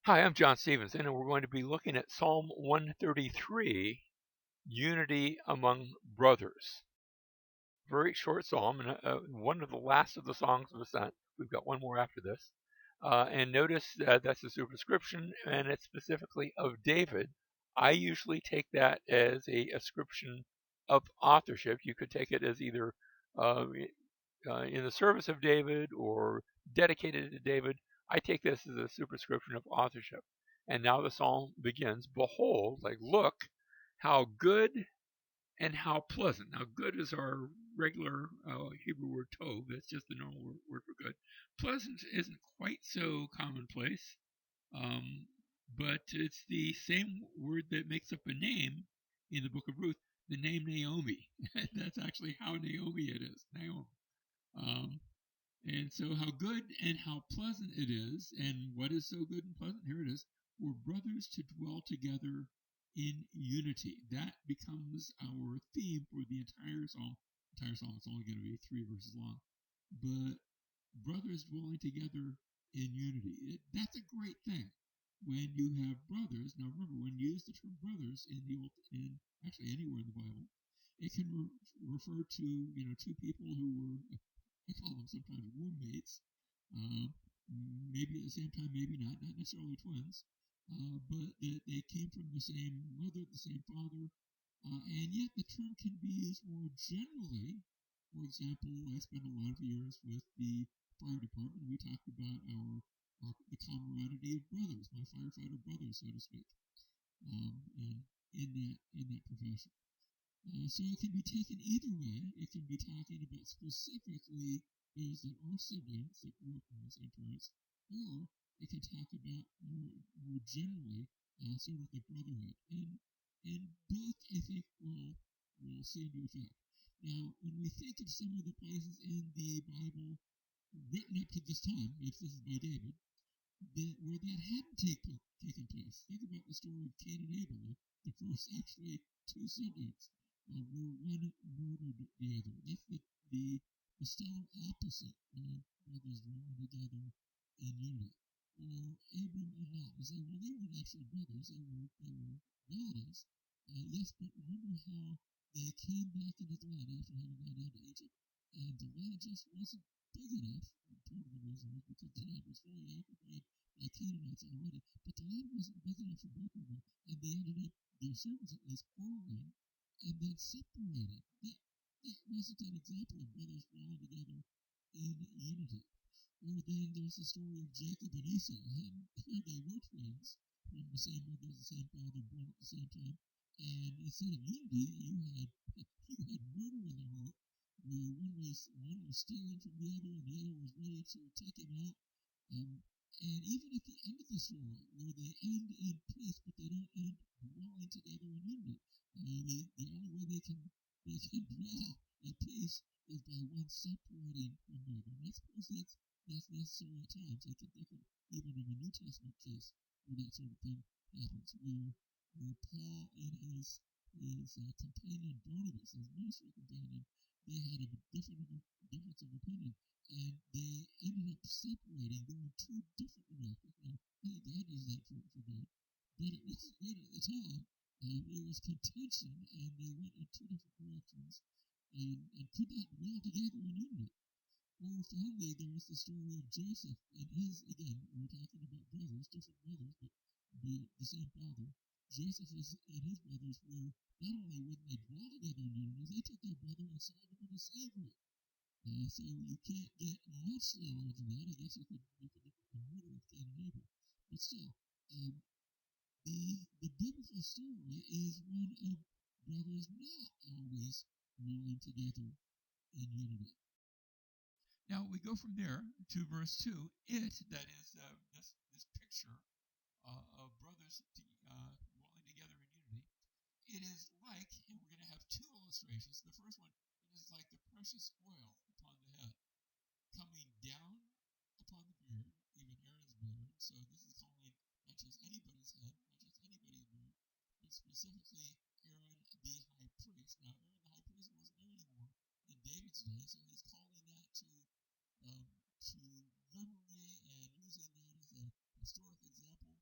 Hi, I'm John Stevenson, and we're going to be looking at Psalm 133, Unity Among Brothers. Very short psalm, and one of the last of the songs of ascent. We've got one more after this. And notice that that's a superscription, and it's specifically of David. I usually take that as a ascription of authorship. You could take it as either uh, in the service of David or dedicated to David. I take this as a superscription of authorship. And now the psalm begins, behold, like look, how good and how pleasant. Now, good is our regular Hebrew word tov. That's just the normal word for good. Pleasant isn't quite so commonplace, um, but it's the same word that makes up a name in the book of Ruth, the name Naomi. That's actually how Naomi it is, Naomi. Um, and so, how good and how pleasant it is, and what is so good and pleasant? Here it is: for brothers to dwell together in unity. That becomes our theme for the entire psalm. Entire psalm. It's only going to be 3 verses long, but brothers dwelling together in unity. That's a great thing when you have brothers. Now, remember, when you use the term brothers in actually anywhere in the Bible, it can refer to two people who were, I call them sometimes roommates, uh, maybe at the same time, maybe not necessarily twins, but they came from the same mother, the same father, and yet the term can be used more generally. For example, I spent a lot of years with the fire department. We talked about the camaraderie of brothers, my firefighter brothers, so to speak, and in that profession. So it can be taken either way. It can be talking about specifically those that are siblings that grew up in the same parents, or it can talk about more generally sort of the brotherhood. And both, I think, will seem to effect. Now, when we think of some of the places in the Bible written up to this time, if this is by David, where that hadn't taken place. Think about the story of Cain and Abel, the first actually two siblings, where one murdered the other. That's the stellar opposite of brothers dwelling together in unity. Or Abram and Lot. You say, well, they weren't actually brothers; they were relatives. Yes, but remember how they came back into the land after having gone down to Egypt, and the land just wasn't big enough. Part of the reason was because the land was fully occupied by Canaanites already, but the land wasn't big enough for both of them, and they ended up, their servants at least, quarreling and then separating. That wasn't an example of brothers dwelling together in unity. Or then there's the story of Jacob and Esau. And here they were twins from the same mother, the same father, born at the same time. And instead of unity, you had murder in their heart, where one was stealing from the other, and the other was ready to take him out. And even at the end of the story, where they end in peace, but they don't end dwelling together in unity. The only way they can dwell at peace is by one separating from the other. And I suppose that's necessary at times. I can think of even in a New Testament case where that sort of thing happens, where Paul and his companion Barnabas, his ministry companion, they had a difference of opinion, and they ended up separating, going two different directions. Now, hey, God does that for good, but it wasn't good at the time. It was contention, and they went in two different directions, and could not dwell together in unity. Or finally, there was the story of Joseph and his, again, we're talking about brothers, different brothers, but the same father. Joseph and his brothers were, not only wouldn't they dwell together in unity, they took their brother and sold him into slavery. So you can't get much lower than that. I guess you could look at the murder of Cain and Abel. But still, the biblical story is one of brothers not always dwelling together in unity. Now we go from there to verse 2. That is this picture of brothers dwelling together in unity. It is like, and we're going to have two illustrations. The first one, it is like the precious oil upon the head coming down upon the beard, even Aaron's beard. So this is calling not just anybody's head, not just anybody's beard, but specifically Aaron the high priest. Now, Aaron the high priest wasn't there anymore in David's day, so he's calling that to memory and using that as a historic example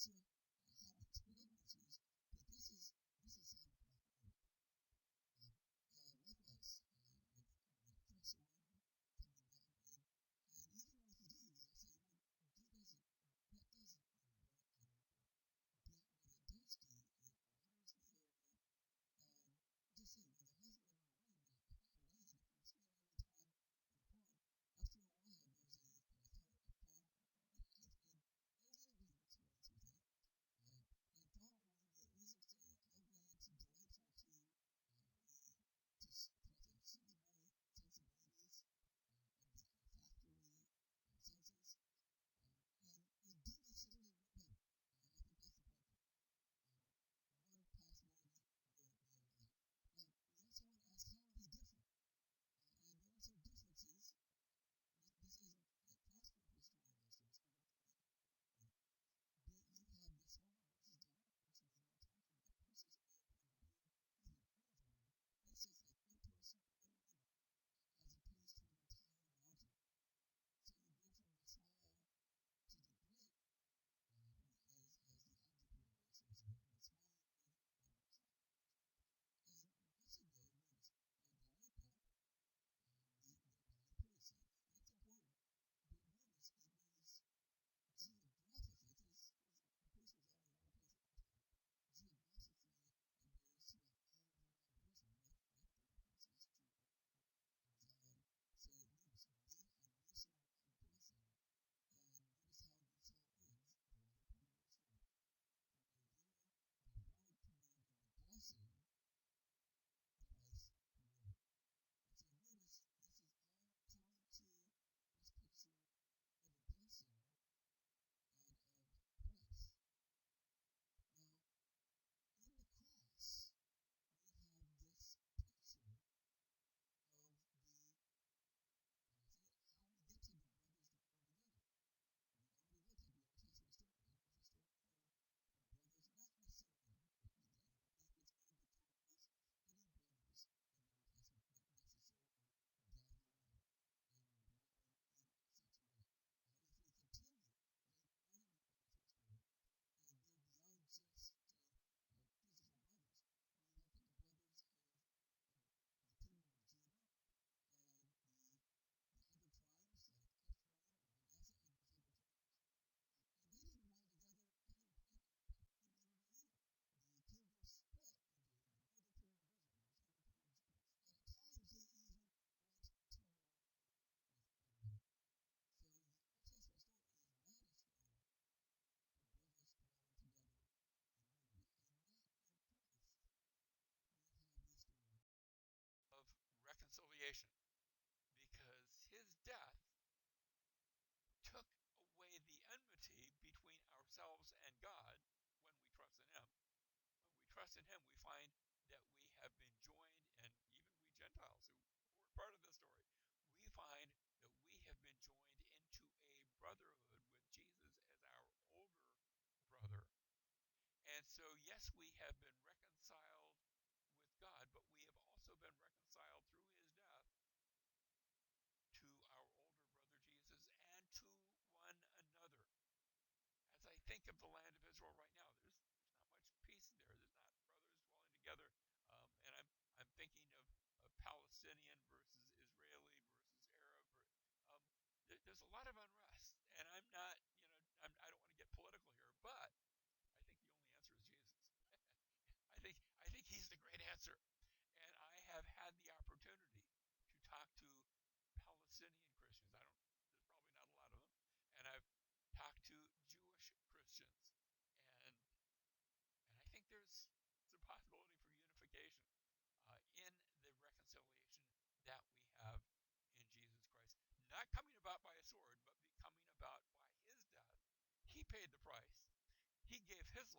of reconciliation, because his death took away the enmity between ourselves and God when we trust in him. When we trust in him, we find that we have been joined, and even we Gentiles who were part of the story, we find that we have been joined into a brotherhood with Jesus as our older brother. And so, yes, we have been reconciled with God, but we have also been reconciled through his death to our older brother Jesus and to one another. As I think of the land of Israel right now, there's not much peace there. There's not brothers dwelling together, and I'm thinking of Palestinian versus Israeli versus Arab. Um, there's a lot of unrest, and I'm not, I don't want to get political here, but I think the only answer is Jesus. I think he's the great answer, and I have had the opportunity to talk to Palestinian Christians. I don't. There's probably not a lot of them, and I've talked to Jewish Christians, and and I think there's some possibility for unification in the reconciliation that we have in Jesus Christ, not coming about by a sword, but coming about by his death. He paid the price. He gave his